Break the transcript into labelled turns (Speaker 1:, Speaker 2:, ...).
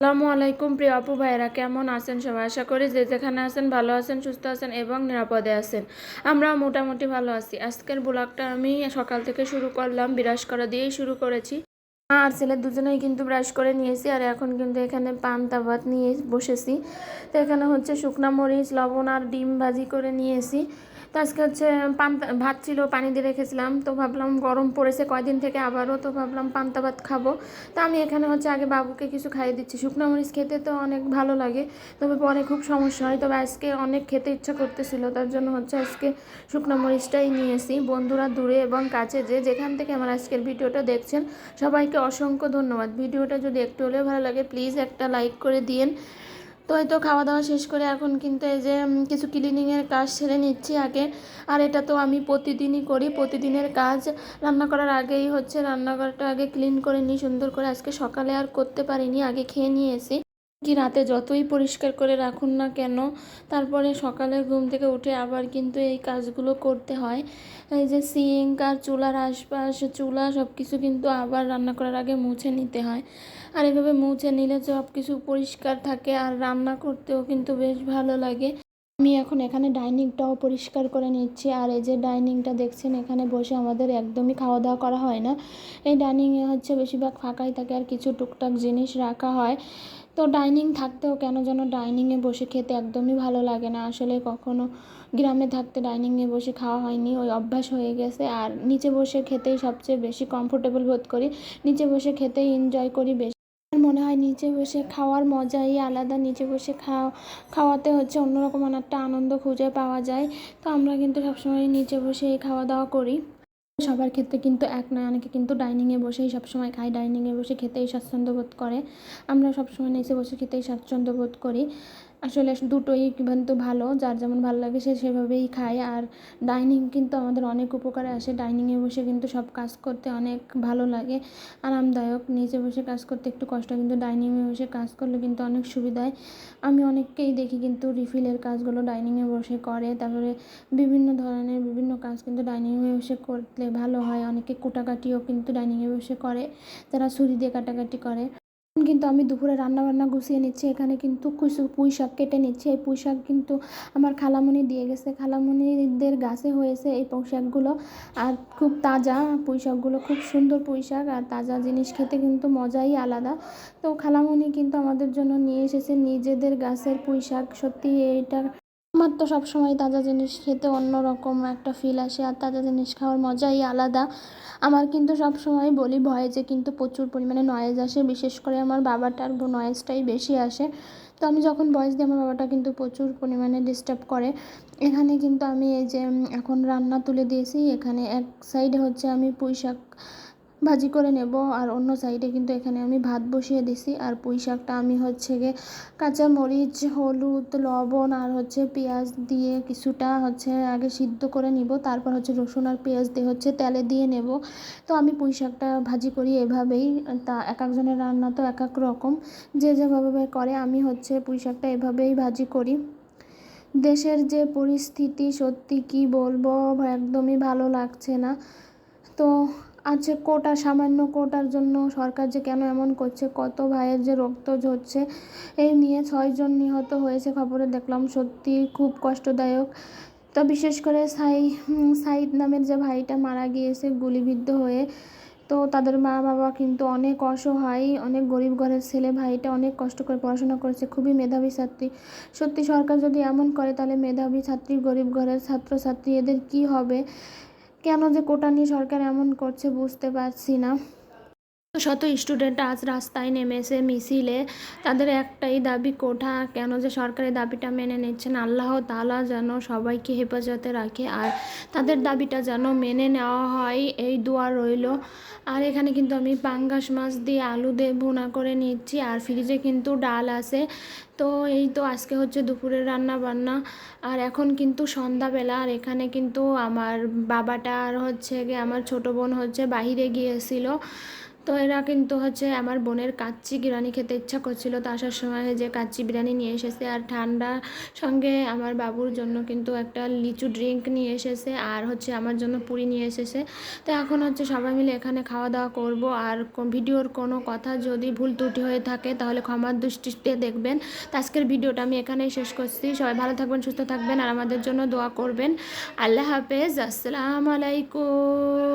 Speaker 1: আসসালামু আলাইকুম প্রিয় আপু ভাইয়েরা, কেমন আছেন সবাই? আশা করি যে যেখানে আছেন ভালো আছেন, সুস্থ আছেন এবং নিরাপদে আছেন। আমরা মোটামুটি ভালো আছি। আজকের ব্লগটা আমি সকাল থেকে শুরু করলাম, বিরাস করা দিয়েই শুরু করেছি। মা আর ছেলে দুজনেই কিন্তু ব্রাশ করে নিয়েছি, আর এখন কিন্তু এখানে পান্তা ভাত নিয়ে বসেছি। তো এখানে হচ্ছে শুকনা মরিচ, লবণ আর ডিম ভাজি করে নিয়েছি। তো আজকে হচ্ছে পান্তা ভাত ছিল, পানি দিয়ে রেখেছিলাম, তো ভাবলাম গরম পড়েছে কয়দিন থেকে আবারও, তো ভাবলাম পান্তা ভাত খাবো। তো আমি এখানে হচ্ছে আগে বাবুকে কিছু খাইয়ে দিচ্ছি। শুকনো মরিচ খেতে তো অনেক ভালো লাগে, তবে পরে খুব সমস্যা হয়। তবে আজকে অনেক খেতে ইচ্ছা করতেছিল, তার জন্য হচ্ছে আজকে শুকনো মরিচটাই নিয়েছি। বন্ধুরা দূরে এবং কাছে যে যেখান থেকে আমার আজকের ভিডিওটা দেখছেন, সবাইকে অসংখ্য ধন্যবাদ। ভিডিওটা যদি একটু হলেও ভালো লাগে প্লিজ একটা লাইক করে দিন। তো এই তো খাওয়া দাওয়া শেষ করে এখন কিন্তু এই যে কিছু ক্লিনিংয়ের কাজ সেরে নিচ্ছি আগে। আর এটা তো আমি প্রতিদিনই করি, প্রতিদিনের কাজ। রান্না করার আগেই হচ্ছে রান্নাঘরটা আগে ক্লিন করে নিই সুন্দর করে। আজকে সকালে আর করতে পারিনি, আগে খেয়ে নিয়েছি। কি রাতে যতই পরিষ্কার করে রাখুন না কেন, তারপরে সকালে ঘুম থেকে উঠে আবার কিন্তু এই কাজগুলো করতে হয়। এই যে সিঙ্ক আর চুলার আশপাশ, চুলা সব কিছু কিন্তু আবার রান্না করার আগে মুছে নিতে হয়। আর এভাবে মুছে নিলে সব কিছু পরিষ্কার থাকে, আর রান্না করতেও কিন্তু বেশ ভালো লাগে। আমি এখন এখানে ডাইনিংটাও পরিষ্কার করে নিচ্ছি। আর এই যে ডাইনিংটা দেখছেন, এখানে বসে আমাদের একদমই খাওয়া দাওয়া করা হয় না। এই ডাইনিংয়ে হচ্ছে বেশিরভাগ ফাঁকাই থাকে, আর কিছু টুকটাক জিনিস রাখা হয়। তো ডাইনিং থাকতেও কেন যেন ডাইনিংয়ে বসে খেতে একদমই ভালো লাগে না। আসলে কখনো গ্রামে থাকতে ডাইনিংয়ে বসে খাওয়া হয়নি, ওই অভ্যাস হয়ে গেছে। আর নিচে বসে খেতেই সবচেয়ে বেশি কমফোর্টেবল বোধ করি, নিচে বসে খেতেই এনজয় করি বেশি। আমার মনে হয় নিচে বসে খাওয়ার মজাই আলাদা। নিচে বসে খাওয়াতে হচ্ছে অন্যরকম একটা আনন্দ খুঁজে পাওয়া যায়। তো আমরা কিন্তু সবসময় নিচে বসেই খাওয়া দাওয়া করি। সবার ক্ষেত্রে কিন্তু এক নয়, অনেকে কিন্তু ডাইনিংয়ে বসেই সবসময় খায়, ডাইনিংয়ে বসে খেতেই স্বাচ্ছন্দ্য বোধ করে। আমরা সবসময় নিচে বসে খেতেই স্বাচ্ছন্দ্য বোধ করি। আসলে দুটোই কিন্তু ভালো, যার যেমন ভালো লাগে সে সেভাবেই খায়। আর ডাইনিং কিন্তু আমাদের অনেক উপকারে আসে। ডাইনিংয়ে বসে কিন্তু সব কাজ করতে অনেক ভালো লাগে, আরামদায়ক। নিচে বসে কাজ করতে একটু কষ্ট, কিন্তু ডাইনিংয়ে বসে কাজ করলে কিন্তু অনেক সুবিধায়। আমি অনেককেই দেখি কিন্তু রিফিলের কাজগুলো ডাইনিংয়ে বসে করে। তারপরে বিভিন্ন ধরনের বিভিন্ন কাজ কিন্তু ডাইনিংয়ে বসে করলে ভালো হয়। অনেকে কুটাকাটিও কিন্তু ডাইনিংয়ে বসে করে, যারা ছুরি দিয়ে কাটাকাটি করে। এখন কিন্তু আমি দুপুরে রান্নাবান্না গুছিয়ে নিচ্ছি। এখানে কিন্তু কিছু পুঁই শাক কেটে নিচ্ছি। এই পুঁই শাক কিন্তু আমার খালামণি দিয়ে গেছে, খালামণিদের গাছে হয়েছে এই পুঁই শাকগুলো। আর খুব তাজা পুঁই শাকগুলো, খুব সুন্দর পুঁই শাক। আর তাজা জিনিস খেতে কিন্তু মজাই আলাদা। তো খালামণি কিন্তু আমাদের জন্য নিয়ে এসেছে নিজেদের গাছের পুঁই শাক। সত্যি এইটা আমার তো সবসময় তাজা জিনিস খেতে অন্যরকম একটা ফিল আসে, আর তাজা জিনিস খাওয়ার মজাই আলাদা। আমার কিন্তু সবসময় বলি ভয়েসে কিন্তু প্রচুর পরিমাণে নয়েজ আসে, বিশেষ করে আমার বাবাটার নয়েজটাই বেশি আসে। তো আমি যখন ভয়েস দিই আমার বাবাটা কিন্তু প্রচুর পরিমাণে ডিস্টার্ব করে। এখানে কিন্তু আমি এই যে এখন রান্না তুলে দিয়েছি। এখানে এক সাইডে হচ্ছে আমি পুঁই শাক ভাজি করে নেব, আর অন্য সাইডে কিন্তু এখানে আমি ভাত বসিয়ে দিছি। আর পুঁই শাকটা আমি হচ্ছে গিয়ে কাঁচা মরিচ, হলুদ, লবণ আর হচ্ছে পেঁয়াজ দিয়ে কিছুটা হচ্ছে আগে সিদ্ধ করে নিব, তারপর হচ্ছে রসুন আর পেঁয়াজ দিয়ে হচ্ছে তেলে দিয়ে নেব। তো আমি পুঁই শাকটা ভাজি করি এভাবেই। তা এক একজনের রান্না তো এক এক রকম, যে যেভাবে করে। আমি হচ্ছে পুঁই শাকটা এভাবেই ভাজি করি। দেশের যে পরিস্থিতি সত্যি কি বলবো, একদমই ভালো লাগছে না। তো আছে কোটা, সামান্য কোটার জন্য সরকার যে কেন এমন করছে, কত ভাইয়ের যে রক্ত ঝরছে। এই নিয়ে 6 জন নিহত হয়েছে খবরে দেখলাম, সত্যি খুব কষ্টদায়ক। তো বিশেষ করে সাইদ নামের যে ভাইটা মারা গিয়েছে গুলিবিদ্ধ হয়ে, তো তাদের মা বাবা কিন্তু অনেক অসহায়, অনেক গরিব ঘরের ছেলে। ভাইটা অনেক কষ্ট করে পড়াশোনা করেছে, খুবই মেধাবী ছাত্রী। সত্যি সরকার যদি এমন করে তাহলে মেধাবী ছাত্রী, গরিব ঘরের ছাত্রছাত্রী এদের কি হবে? কেন যে কোটা নিয়ে সরকার এমন করছে বুঝতে পারছি না। শত স্টুডেন্ট আজ রাস্তায় নেমেছে মিছিলে, তাদের একটাই দাবি কোঠা। কেন যে সরকারের দাবিটা মেনে নিচ্ছে না, আল্লাহ তাআলা যেন সবাইকে হেফাজতে রাখে, আর তাদের দাবিটা যেন মেনে নেওয়া হয়, এই দোয়া রইল। আর এখানে কিন্তু আমি পাঙ্গাস মাছ দিয়ে আলু দিয়ে ভুনা করে নিচ্ছি, আর ফ্রিজে কিন্তু ডাল আছে। তো এই তো আজকে হচ্ছে দুপুরের রান্না বান্না। আর এখন কিন্তু সন্ধ্যাবেলা, আর এখানে কিন্তু আমার বাবাটা আর হচ্ছে গিয়ে আমার ছোটো বোন হচ্ছে বাহিরে গিয়েছিল।
Speaker 2: তো এরা কিন্তু হচ্ছে আমার বোনের কাচ্চি বিরিয়ানি খেতে ইচ্ছা করছিল, তো আসার সময় যে কাচ্চি বিরিয়ানি নিয়ে এসেছে, আর ঠান্ডা সঙ্গে আমার বাবুর জন্য কিন্তু একটা লিচু ড্রিঙ্ক নিয়ে এসেছে, আর হচ্ছে আমার জন্য পুরি নিয়ে এসেছে। তো এখন হচ্ছে সবাই মিলে এখানে খাওয়া দাওয়া করব। আর ভিডিওর কোনো কথা যদি ভুল ত্রুটি হয়ে থাকে তাহলে ক্ষমার দৃষ্টিতে দেখবেন। তো আজকের ভিডিওটা আমি এখানেই শেষ করছি। সবাই ভালো থাকবেন, সুস্থ থাকবেন, আর আমাদের জন্য দোয়া করবেন। আল্লাহ হাফেজ, আসসালামু আলাইকুম।